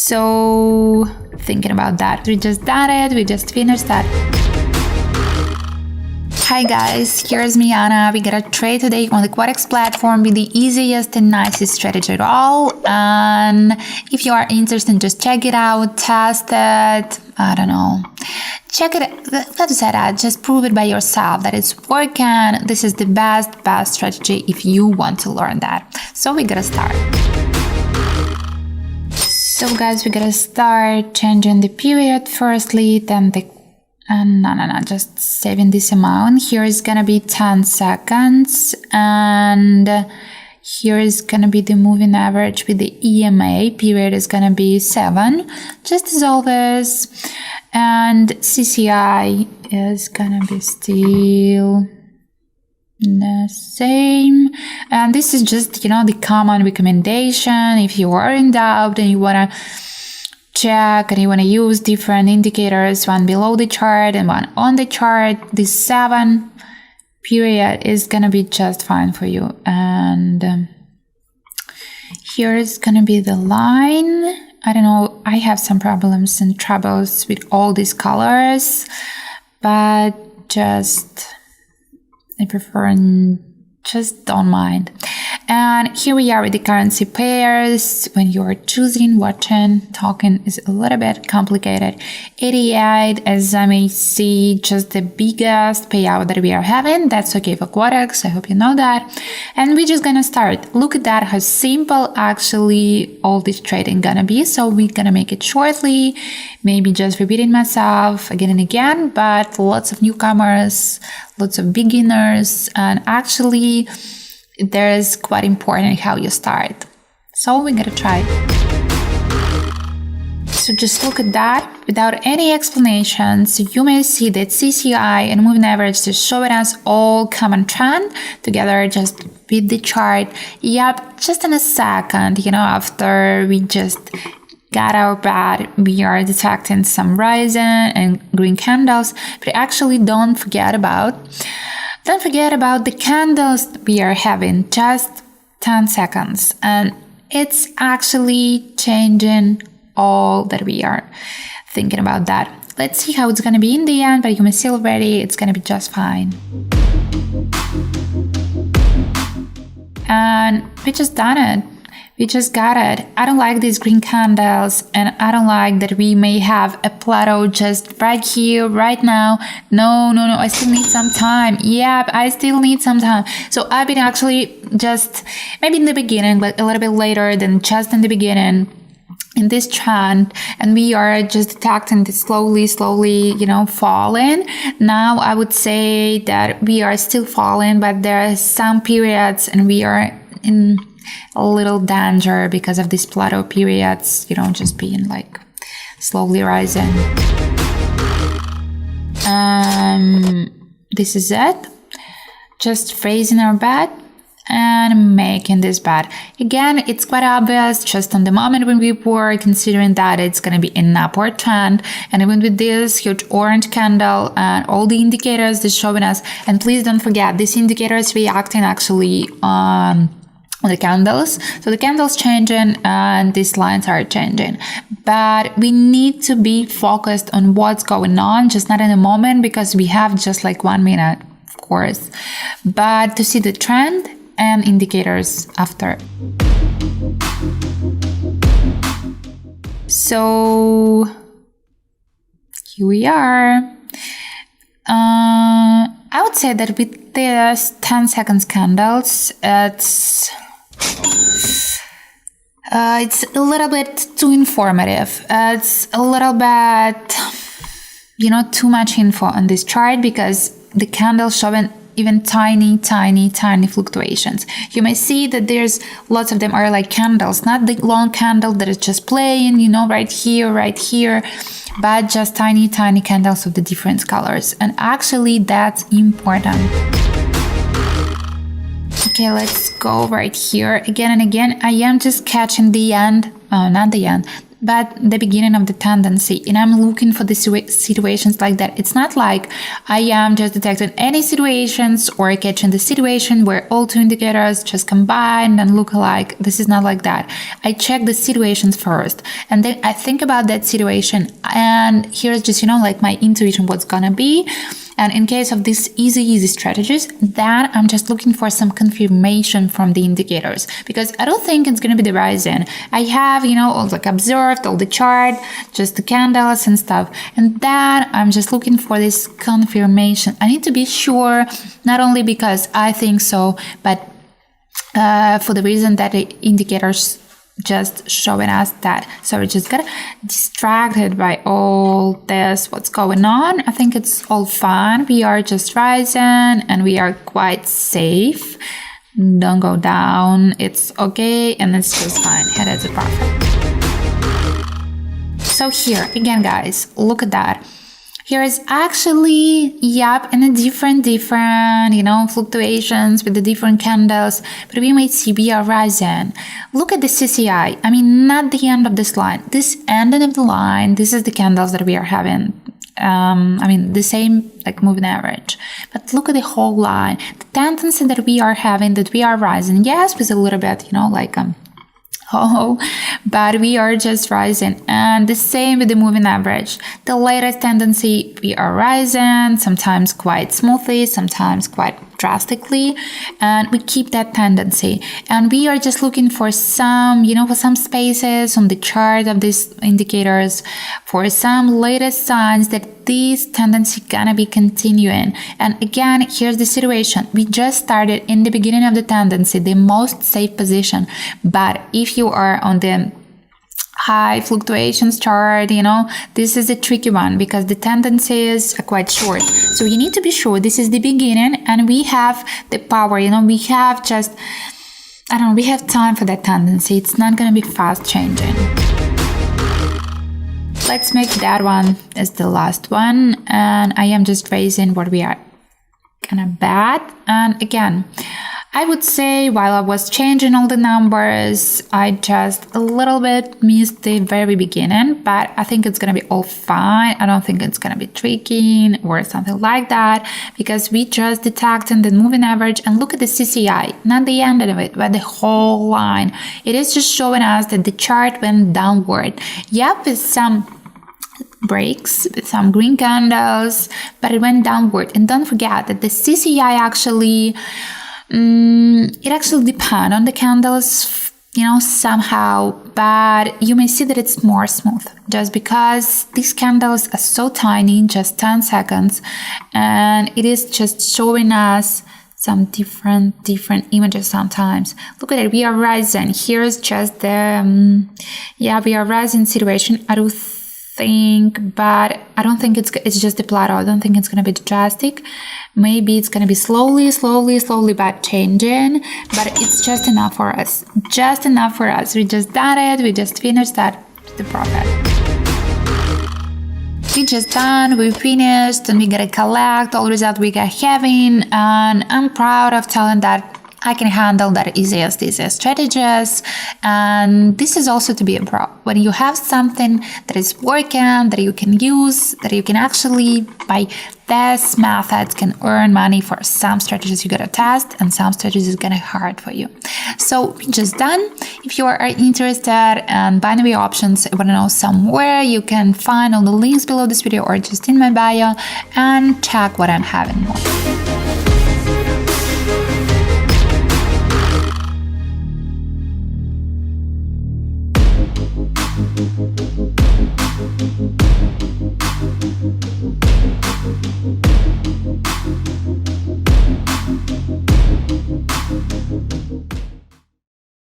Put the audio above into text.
So thinking about that, we just done it, we just finished that. Hi guys, here's me, Anna. We got a trade today on the Quotex platform with the easiest and nicest strategy at all. And if you are interested, just check it out, test it, I don't know. Check it, let's say that, just prove it by yourself that it's working. This is the best strategy if you want to learn that. So we gotta start. So guys, we gotta start changing the period firstly, then the just saving this amount. Here is gonna be 10 seconds, and here is gonna be the moving average with the EMA. Period is gonna be 7, just as always, and CCI is gonna be still the same. And this is just, the common recommendation if you are in doubt and you wanna check and you want to use different indicators, one below the chart and one on the chart. This 7 period is gonna be just fine for you. And here is gonna be the line. I don't know, I have some problems and troubles with all these colors, but I prefer just don't mind. And here we are with the currency pairs. When you're choosing, watching, talking is a little bit complicated. 88, as I may see, just the biggest payout that we are having. That's okay for Quotex. I hope you know that. And we're just gonna start. Look at that, how simple actually all this trading gonna be. So we're gonna make it shortly, maybe just repeating myself again and again, but lots of newcomers, lots of beginners, and actually there is quite important how you start. So we're gonna try. So just look at that without any explanations. You may see that CCI and moving average is showing us all common trend together just with the chart. Yep, just in a second, after we just got our bad, we are detecting some rising and green candles, but actually don't forget about the candles we are having, just 10 seconds, and it's actually changing all that we are thinking about that. Let's see how it's gonna be in the end, but you may see already it's gonna be just fine. And we just done it. We just got it. I don't like these green candles, and I don't like that we may have a plateau just right here, right now. No, I still need some time. Yep, I still need some time. So I've been actually just maybe in the beginning, but a little bit later than just in the beginning in this trend, and we are just detecting this slowly, falling. Now I would say that we are still falling, but there are some periods and we are in a little danger because of these plateau periods, just being like slowly rising. This is it. Just phrasing our bet and making this bet. Again, it's quite obvious just on the moment when we were considering that it's going to be an upward trend, and even with this huge orange candle and all the indicators that's showing us, and please don't forget, these indicators reacting actually on the candles. So the candles changing and these lines are changing, but we need to be focused on what's going on, just not in the moment, because we have just like 1 minute, of course, but to see the trend and indicators after. So here we are. I would say that with this 10 seconds candles, it's a little bit too informative. It's a little bit, too much info on this chart, because the candles showing even tiny fluctuations. You may see that there's lots of them are like candles, not the long candle that is just playing, right here, but just tiny candles of the different colors. And actually that's important. Okay, let's go right here again and again. I am just catching the end, not the end, but the beginning of the tendency, and I'm looking for the situations like that. It's not like I am just detecting any situations or catching the situation where all two indicators just combine and look alike. This is not like that. I check the situations first, and then I think about that situation, and here's just, like my intuition, what's gonna be. And in case of these easy strategies, then I'm just looking for some confirmation from the indicators, because I don't think it's going to be the rising. I have, observed all the chart, just the candles and stuff. And then I'm just looking for this confirmation. I need to be sure, not only because I think so, but for the reason that the indicators just showing us that. So we just got distracted by all this, what's going on. I think it's all fun. We are just rising and we are quite safe. Don't go down. It's okay and it's just fine. Yeah, that's perfect. So here again, guys, look at that. Here is actually, and a different, fluctuations with the different candles, but we might see we are rising. Look at the CCI. I mean, not the end of this line. This ending of the line, this is the candles that we are having. The same moving average. But look at the whole line. The tendency that we are having, that we are rising. Yes, with a little bit, but we are just rising. And the same with the moving average. The latest tendency, we are rising, sometimes quite smoothly, sometimes quite drastically, and we keep that tendency. And we are just looking for some, for some spaces on the chart of these indicators, for some latest signs that this tendency gonna be continuing. And again, here's the situation. We just started in the beginning of the tendency, the most safe position. But if you are on the high fluctuations chart, this is a tricky one because the tendencies are quite short. So you need to be sure this is the beginning and we have the power, we have just, we have time for that tendency. It's not going to be fast changing. Let's make that one as the last one. And I am just raising what we are gonna bet. And again, I would say while I was changing all the numbers, I just a little bit missed the very beginning, but I think it's going to be all fine. I don't think it's going to be tricky or something like that, because we just detected the moving average and look at the CCI, not the end of it, but the whole line. It is just showing us that the chart went downward. Yep, with some breaks, with some green candles, but it went downward. And don't forget that the CCI actually it actually depends on the candles, somehow, but you may see that it's more smooth just because these candles are so tiny, just 10 seconds, and it is just showing us some different images sometimes. Look at it, we are rising. Here's just the, we are rising situation. I do think, but I don't think it's just a plateau. I don't think it's going to be drastic. Maybe it's going to be slowly, but changing, but it's just enough for us. Just enough for us. We just done it. We just finished that, the profit. We just done, we finished, and we gotta collect all results we got having, and I'm proud of telling that I can handle that easiest strategies. And this is also to be a pro. When you have something that is working, that you can use, that you can actually, by this methods, can earn money for some strategies you gotta test, and some strategies is gonna hard for you. So we just done. If you are interested in binary options, you wanna know somewhere, you can find all the links below this video or just in my bio and check what I'm having more.